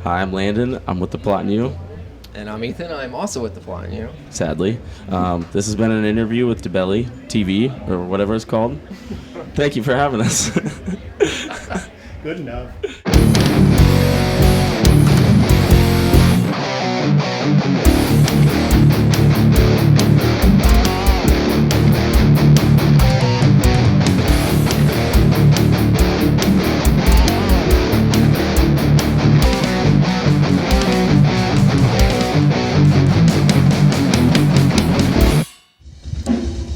Hi, I'm Landon. I'm with The Plot and You. And I'm Ethan. I'm also with The Plot and You. Sadly. This has been an interview with DaBelly TV, or whatever it's called. Thank you for having us. Good enough.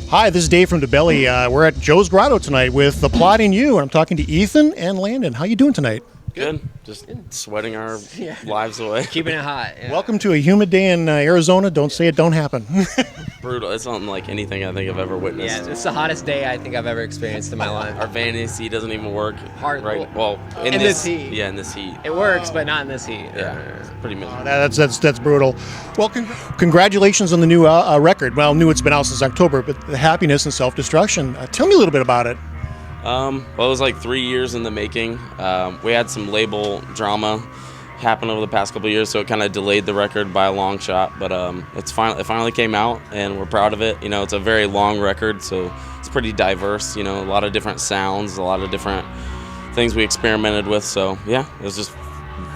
Hi, this is Dave from DaBelly. We're at Joe's Grotto tonight with The Plot and You, and I'm talking to Ethan and Landon. How you doing tonight? Good. Just sweating our lives away. Keeping it hot. Yeah. Welcome to a humid day in Arizona. Don't say it don't happen. Brutal. It's not like anything I think I've ever witnessed. Yeah, it's the hottest day I think I've ever experienced in my life. Our fan AC doesn't even work. Hardly. Right. Well, in this heat. Yeah, in this heat. It works, but not in this heat. Yeah, it's pretty miserable. That's brutal. Well, congratulations on the new record. Well, new, it's been out since October, but the Happiness and Self-Destruction. Tell me a little bit about it. Well, it was like 3 years in the making. We had some label drama happen over the past couple of years, so it kind of delayed the record by a long shot. But it finally came out, and we're proud of it. You know, it's a very long record, so it's pretty diverse. You know, a lot of different sounds, a lot of different things we experimented with. So yeah, it was just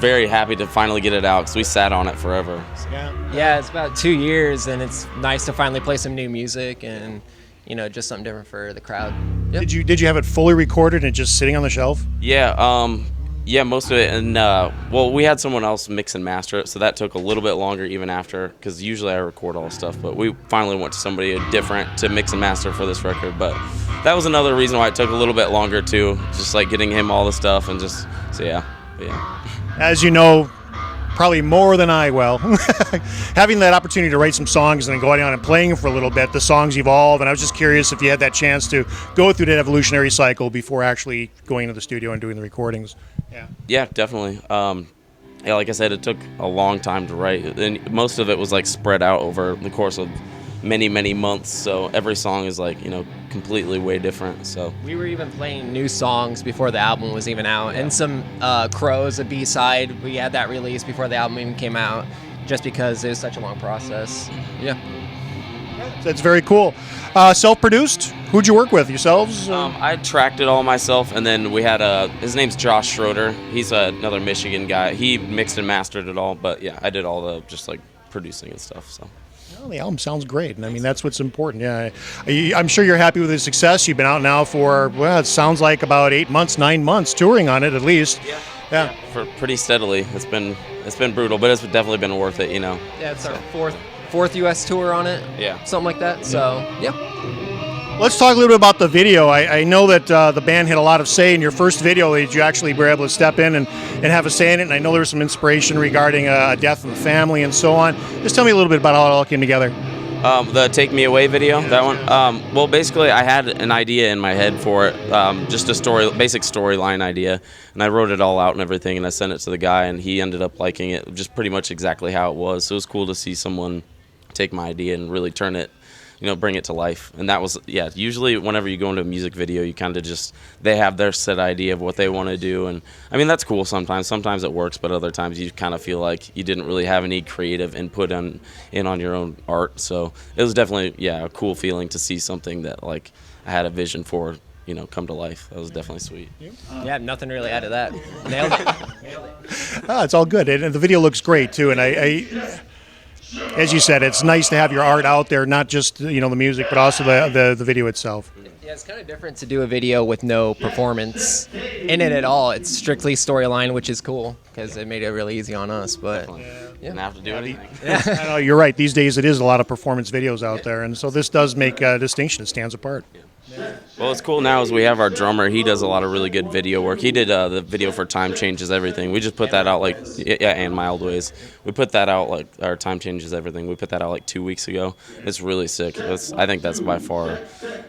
very happy to finally get it out because we sat on it forever. So. Yeah, it's about 2 years, and it's nice to finally play some new music and, you know, just something different for the crowd. Yep. Did you have it fully recorded and just sitting on the shelf? Yeah, most of it. And well, we had someone else mix and master it, so that took a little bit longer even after, because usually I record all the stuff, but we finally went to somebody different to mix and master for this record. But that was another reason why it took a little bit longer too, just like getting him all the stuff and just, so yeah. As you know, probably more than I will, having that opportunity to write some songs and then going out and playing for a little bit, the songs evolve, and I was just curious if you had that chance to go through that evolutionary cycle before actually going into the studio and doing the recordings. Yeah, definitely. Yeah, like I said, it took a long time to write, and most of it was like spread out over the course of many months, so every song is like, you know, completely way different. So we were even playing new songs before the album was even out, and some Crows, a B-side, we had that released before the album even came out, just because it was such a long process. Yeah. That's very cool. Self-produced? Who'd you work with? Yourselves? I tracked it all myself, and then we had his name's Josh Schroeder. He's another Michigan guy. He mixed and mastered it all, but yeah, I did all the just like producing and stuff. So. Well, the album sounds great, and I mean that's what's important. Yeah, I'm sure you're happy with the success. You've been out now for, well, it sounds like about 9 months touring on it at least. Yeah. For pretty steadily. It's been brutal, but it's definitely been worth it. You know. Yeah, it's our fourth U.S. tour on it. Yeah. Something like that. So yeah. Let's talk a little bit about the video. I know that the band had a lot of say in your first video. That you actually were able to step in and have a say in it, and I know there was some inspiration regarding a death in the family and so on. Just tell me a little bit about how it all came together. The Take Me Away video, that one? Well, basically, I had an idea in my head for it, just a basic storyline idea, and I wrote it all out and everything, and I sent it to the guy, and he ended up liking it just pretty much exactly how it was. So it was cool to see someone take my idea and really turn it, you know, bring it to life. And that was, yeah, usually whenever you go into a music video, you kind of just, they have their set idea of what they want to do. And I mean, that's cool sometimes. Sometimes it works, but other times you kind of feel like you didn't really have any creative input on your own art. So it was definitely, yeah, a cool feeling to see something that like I had a vision for, you know, come to life. That was definitely sweet. Yeah, nothing really add to that. Nailed it. It's all good. And the video looks great too. And I as you said, it's nice to have your art out there, not just, you know, the music, but also the video itself. Yeah, it's kind of different to do a video with no performance in it at all. It's strictly storyline, which is cool because it made it really easy on us. But didn't have to do anything. I know, you're right. These days, it is a lot of performance videos out there, and so this does make a distinction. It stands apart. Well, what's cool now is we have our drummer. He does a lot of really good video work. He did the video for Time Changes Everything. We just put that out like, and Mild Ways. We put that out like, our Time Changes Everything. We put that out like 2 weeks ago. It's really sick. I think that's by far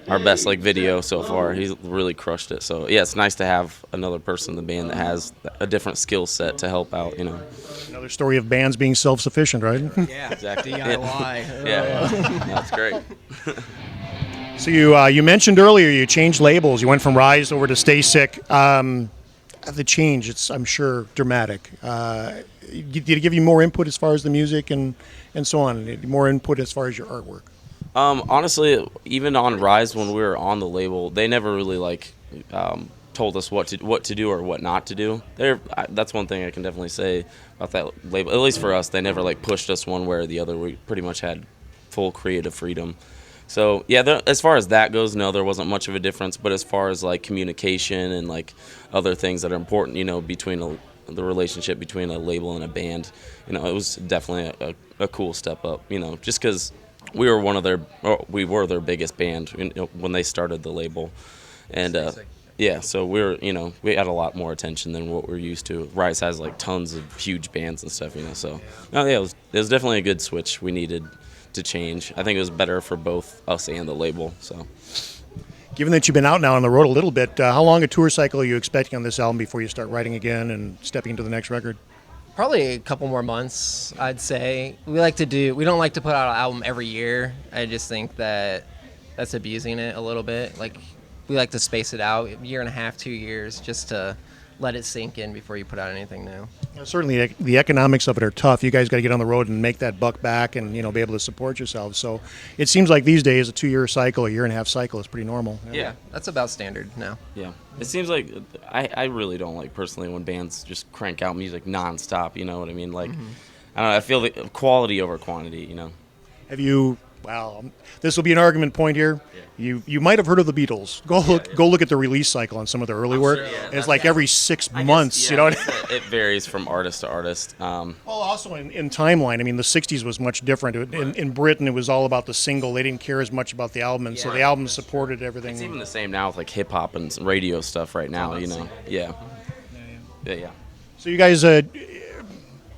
our best like video so far. He's really crushed it. So yeah, it's nice to have another person in the band that has a different skill set to help out, you know. Another story of bands being self-sufficient, right? Yeah, exactly. DIY. Yeah, that's great. So you mentioned earlier you changed labels. You went from Rise over to Stay Sick. the change, it's, I'm sure, dramatic. Did it give you more input as far as the music and so on? More input as far as your artwork? Honestly, even on Rise, when we were on the label, they never really like told us what to do or what not to do. That's one thing I can definitely say about that label. At least for us, they never like pushed us one way or the other. We pretty much had full creative freedom. So yeah, as far as that goes, no, there wasn't much of a difference. But as far as like communication and like other things that are important, between the relationship between a label and a band, it was definitely a cool step up. Just because we were their biggest band when they started the label, and yeah, so we had a lot more attention than what we're used to. Rise has like tons of huge bands and stuff, so no, yeah, it was definitely a good switch we needed to change. I think it was better for both us and the label. So, given that you've been out now on the road a little bit, how long a tour cycle are you expecting on this album before you start writing again and stepping into the next record? Probably a couple more months, I'd say. We don't like to put out an album every year. I just think that's abusing it a little bit. Like, we like to space it out, a year and a half, 2 years, just to let it sink in before you put out anything new. Certainly, the economics of it are tough. You guys got to get on the road and make that buck back, and be able to support yourselves. So, it seems like these days a 2-year cycle, a 1.5-year cycle is pretty normal. Yeah, that's about standard now. Yeah, it seems like I really don't like personally when bands just crank out music nonstop. You know what I mean? Like, I don't know. I feel the quality over quantity. Have you? Well, this will be an argument point here. Yeah. You might have heard of the Beatles. Go look at the release cycle on some of their early work. Sure, yeah. It's like every 6 months. It varies from artist to artist. Well, also in timeline. I mean, the '60s was much different. In Britain, it was all about the single. They didn't care as much about the album, and so the album supported everything. It's even the same now with like hip hop and radio stuff right now. Yeah. So you guys.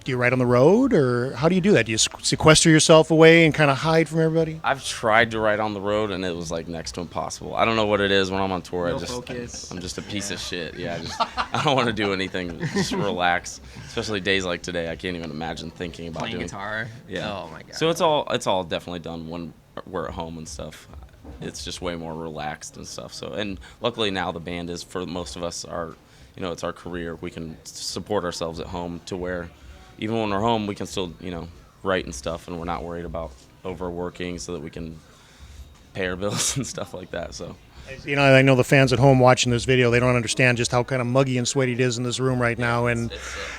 Do you write on the road, or how do you do that? Do you sequester yourself away and kind of hide from everybody? I've tried to write on the road, and it was like next to impossible. I don't know what it is when I'm on tour. I'm just a piece of shit. Yeah, I don't want to do anything. Just relax. Especially days like today, I can't even imagine thinking about playing guitar. Yeah. Oh my god. So it's all definitely done when we're at home and stuff. It's just way more relaxed and stuff. So, and luckily now the band is, for most of us, it's our career. We can support ourselves at home to where, even when we're home, we can still, write and stuff, and we're not worried about overworking so that we can pay our bills and stuff like that. So, I know the fans at home watching this video, they don't understand just how kind of muggy and sweaty it is in this room right now. And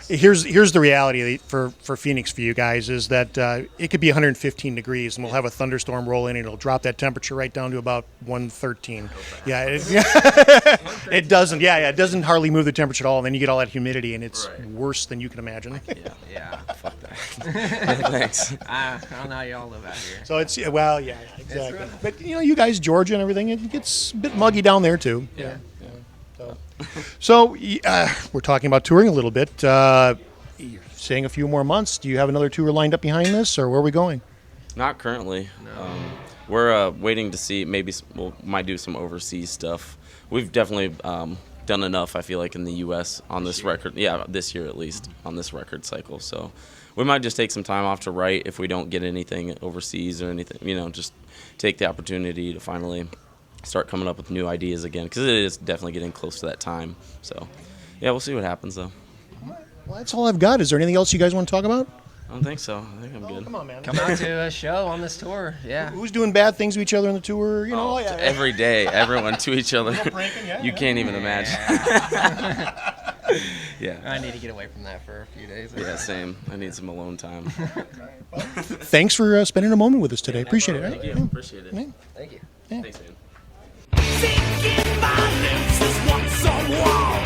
here's the reality for Phoenix for you guys is that it could be 115 degrees, and we'll have a thunderstorm roll in, and it'll drop that temperature right down to about 113. Yeah, it doesn't. Yeah, it doesn't hardly move the temperature at all, and then you get all that humidity, and it's worse than you can imagine. Yeah, fuck that. Thanks. I don't know how y'all live out here. So it's, exactly. But you guys, Georgia and everything, it gets a bit muggy down there too. Yeah. So we're talking about touring a little bit. You're saying a few more months. Do you have another tour lined up behind this, or where are we going? Not currently. No. We're waiting to see. Maybe we might do some overseas stuff. We've definitely done enough, I feel like, in the U.S. on this record. Yeah, this year at least, on this record cycle. So we might just take some time off to write if we don't get anything overseas or anything. Just take the opportunity to finally start coming up with new ideas again, because it is definitely getting close to that time. So, yeah, we'll see what happens, though. Well, that's all I've got. Is there anything else you guys want to talk about? I don't think so. I think I'm good. Come on, man. Come out to a show on this tour. Yeah. Who's doing bad things to each other on the tour? Every day, everyone to each other. Pranking, you can't even imagine. Yeah. I need to get away from that for a few days. Yeah, same. I need some alone time. Thanks for spending a moment with us today. Appreciate it. Thank you. Appreciate it. Thank you. Thanks, man. Thinking my lips is once a wall.